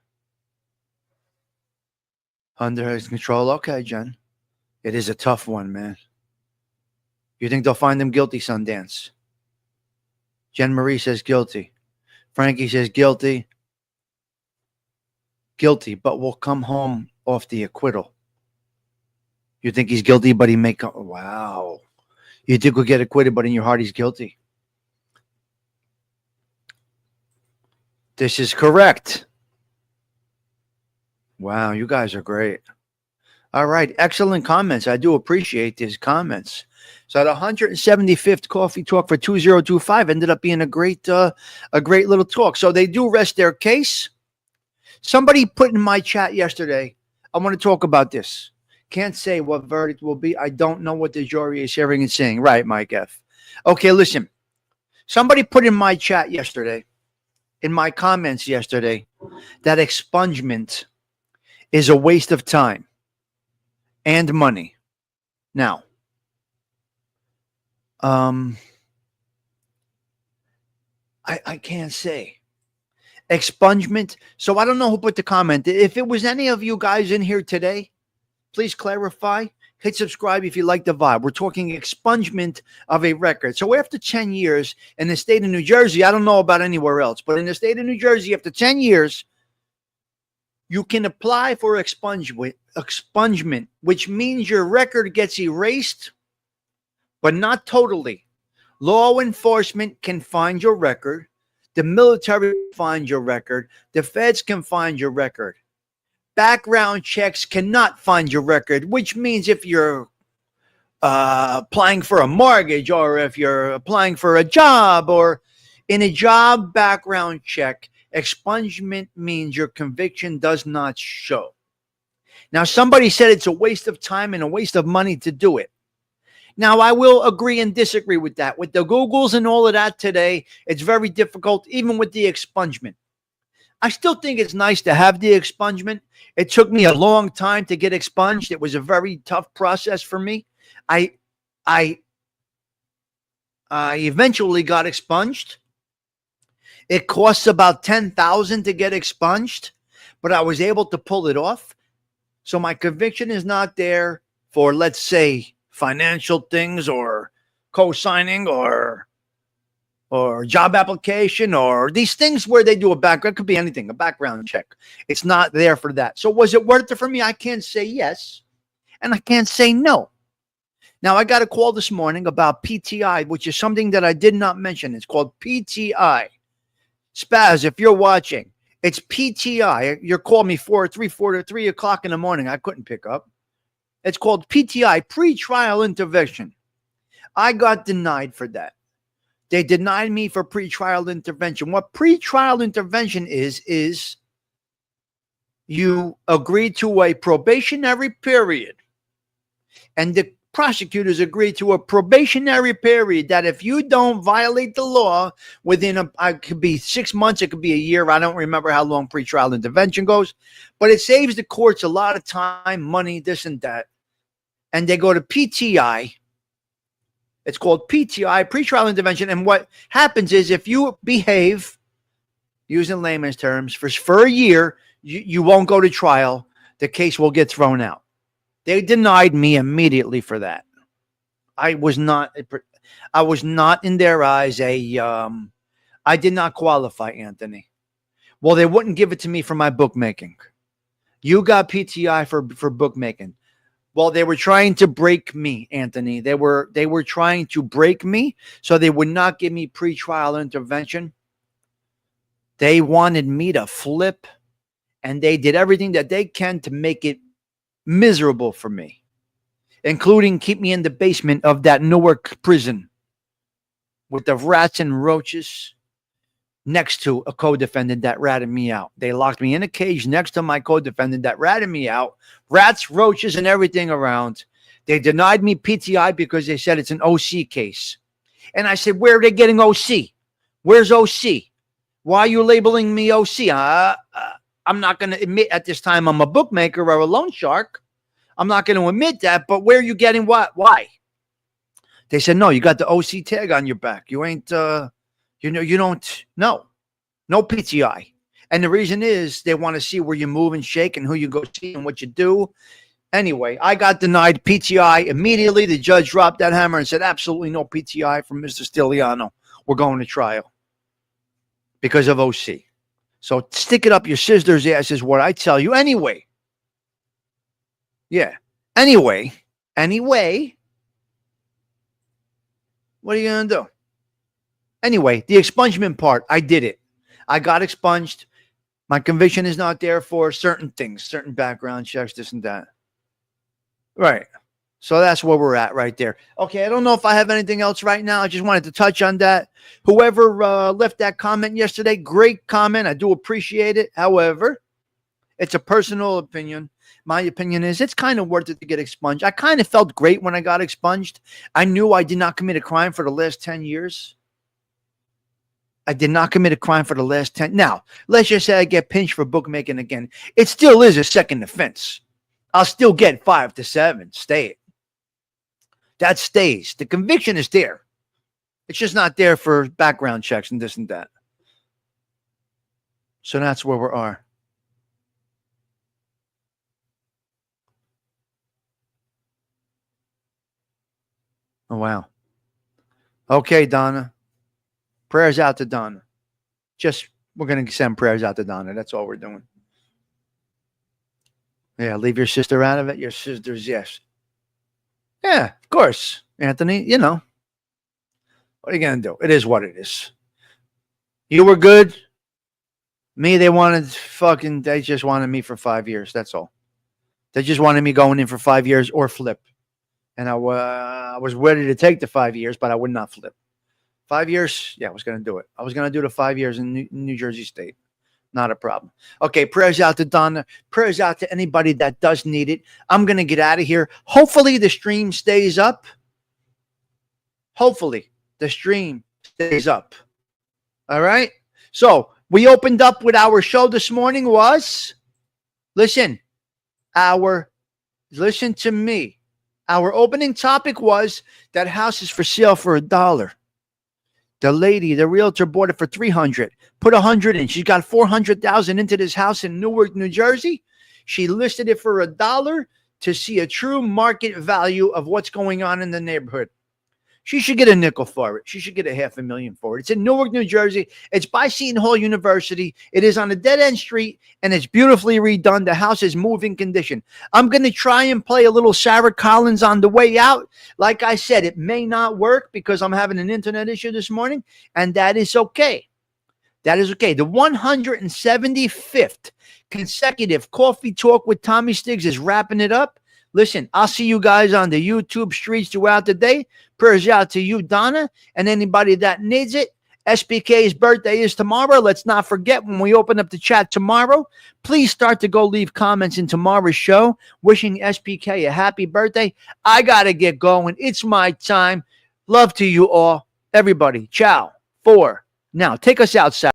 A: Under his control. Okay, Jen. It is a tough one, man. You think they'll find him guilty, Sundance? Jen Marie says guilty. Frankie says guilty. Guilty, but will come home off the acquittal. You think he's guilty, but he may come. Wow. You think we'll get acquitted, but in your heart he's guilty. This is correct. Wow, you guys are great. All right, excellent comments. I do appreciate these comments. So the 175th Coffee Talk for 2025 ended up being a great little talk. So they do rest their case. Somebody put in my chat yesterday, I want to talk about this. Can't say what verdict will be. I don't know what the jury is hearing and saying. Right, Mike F. Okay, listen. Somebody put in my chat yesterday, in my comments yesterday, that expungement is a waste of time and money. Now, I can't say. Expungement. So I don't know who put the comment. If it was any of you guys in here today, please clarify. Hit subscribe if you like the vibe. We're talking expungement of a record. So after 10 years in the state of New Jersey, I don't know about anywhere else, but in the state of New Jersey, after 10 years, you can apply for expungement, which means your record gets erased, but not totally. Law enforcement can find your record. The military can find your record. The feds can find your record. Background checks cannot find your record, which means if you're applying for a mortgage or if you're applying for a job or in a job background check, expungement means your conviction does not show. Now, somebody said it's a waste of time and a waste of money to do it. Now, I will agree and disagree with that. With the Googles and all of that today, it's very difficult, even with the expungement. I still think it's nice to have the expungement. It took me a long time to get expunged. It was a very tough process for me. I eventually got expunged. It costs about $10,000 to get expunged, but I was able to pull it off. So my conviction is not there for, let's say, financial things or co-signing or or job application or these things where they do a background. It could be anything, a background check. It's not there for that. So was it worth it for me? I can't say yes, and I can't say no. Now, I got a call this morning about PTI, which is something that I did not mention. It's called PTI. Spaz, if you're watching, it's PTI. You're calling me 3 o'clock in the morning. I couldn't pick up. It's called PTI, pretrial intervention. I got denied for that. They denied me for pretrial intervention. What pretrial intervention is you agree to a probationary period, and the prosecutors agree to a probationary period that if you don't violate the law within it could be 6 months, it could be a year. I don't remember how long pretrial intervention goes, but it saves the courts a lot of time, money, this and that. And they go to PTI. It's called PTI, pretrial intervention. And what happens is if you behave, using layman's terms, for a year, you won't go to trial. The case will get thrown out. They denied me immediately for that. I was not in their eyes I did not qualify, Anthony. Well, they wouldn't give it to me for my bookmaking. You got PTI for bookmaking. Well, they were trying to break me, Anthony. They were trying to break me, so they would not give me pretrial intervention. They wanted me to flip, and they did everything that they can to make it miserable for me, including keep me in the basement of that Newark prison with the rats and roaches next to a co-defendant that ratted me out. They locked me in a cage next to my co-defendant that ratted me out. Rats, roaches, and everything around. They denied me PTI because they said it's an OC case. And I said, where are they getting OC? Where's OC? Why are you labeling me OC? I'm not going to admit at this time I'm a bookmaker or a loan shark. I'm not going to admit that, but where are you getting what? Why? They said, no, you got the OC tag on your back. You ain't, you don't, no PTI. And the reason is they want to see where you move and shake and who you go see and what you do. Anyway, I got denied PTI immediately. The judge dropped that hammer and said, absolutely no PTI from Mr. Stiliano. We're going to trial because of OC. So stick it up your sister's ass is what I tell you anyway. Yeah. Anyway. What are you going to do? Anyway, the expungement part, I did it. I got expunged. My conviction is not there for certain things, certain background checks, this and that. Right. So that's where we're at right there. Okay, I don't know if I have anything else right now. I just wanted to touch on that. Whoever left that comment yesterday, great comment. I do appreciate it. However, it's a personal opinion. My opinion is it's kind of worth it to get expunged. I kind of felt great when I got expunged. I knew I did not commit a crime for the last 10 years. I did not commit a crime for the last 10. Now, let's just say I get pinched for bookmaking again. It still is a second offense. I'll still get 5 to 7. Stay it. That stays. The conviction is there. It's just not there for background checks and this and that. So that's where we are. Oh, wow. Okay, Donna. Prayers out to Donna. We're going to send prayers out to Donna. That's all we're doing. Yeah, leave your sister out of it. Your sister's, yes. Yeah, of course, Anthony. You know. What are you going to do? It is what it is. You were good. Me, they just wanted me for 5 years. That's all. They just wanted me going in for 5 years or flip. And I was ready to take the 5 years, but I would not flip. 5 years? Yeah, I was going to do it. I was going to do the 5 years in New Jersey State. Not a problem. Okay, prayers out to Donna. Prayers out to anybody that does need it. I'm going to get out of here. Hopefully the stream stays up. Hopefully the stream stays up. All right? So we opened up with our show this morning was, listen to me. Our opening topic was that house is for sale for $1. The lady, the realtor, bought it for $300. Put $100 in. She's got $400,000 into this house in Newark, New Jersey. She listed it for $1 to see a true market value of what's going on in the neighborhood. She should get a nickel for it. She should get $500,000 for it. It's in Newark, New Jersey. It's by Seton Hall University. It is on a dead-end street, and it's beautifully redone. The house is moving condition. I'm going to try and play a little Sarah Collins on the way out. Like I said, it may not work because I'm having an internet issue this morning, and that is okay. That is okay. The 175th consecutive Coffee Talk with Tommy Stiggs is wrapping it up. Listen, I'll see you guys on the YouTube streets throughout the day. Prayers out to you, Donna, and anybody that needs it. SPK's birthday is tomorrow. Let's not forget when we open up the chat tomorrow. Please start to go leave comments in tomorrow's show. Wishing SPK a happy birthday. I got to get going. It's my time. Love to you all. Everybody, ciao. For now, take us outside.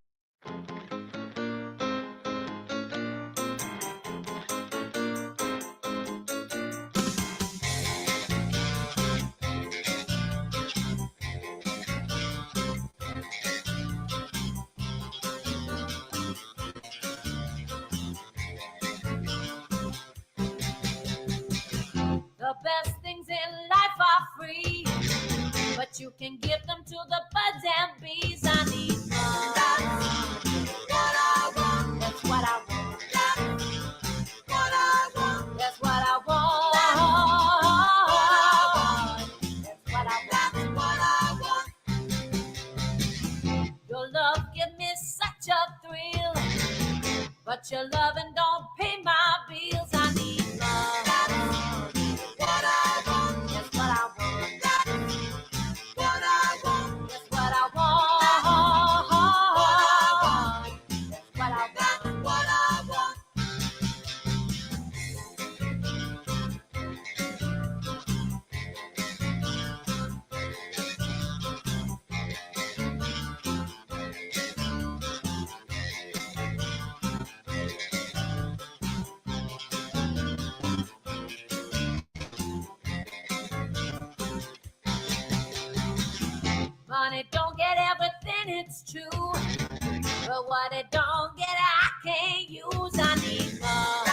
E: The best things in life are free, but you can give them to the birds and bees. I need love. That's what I want. That's what I want. That's what I want. That's what I want. That's what I want. Your love gives me such a thrill, but your loving don't pay my bills. I need love. Money don't get everything, it's true. But what it don't get, I can't use. I need love.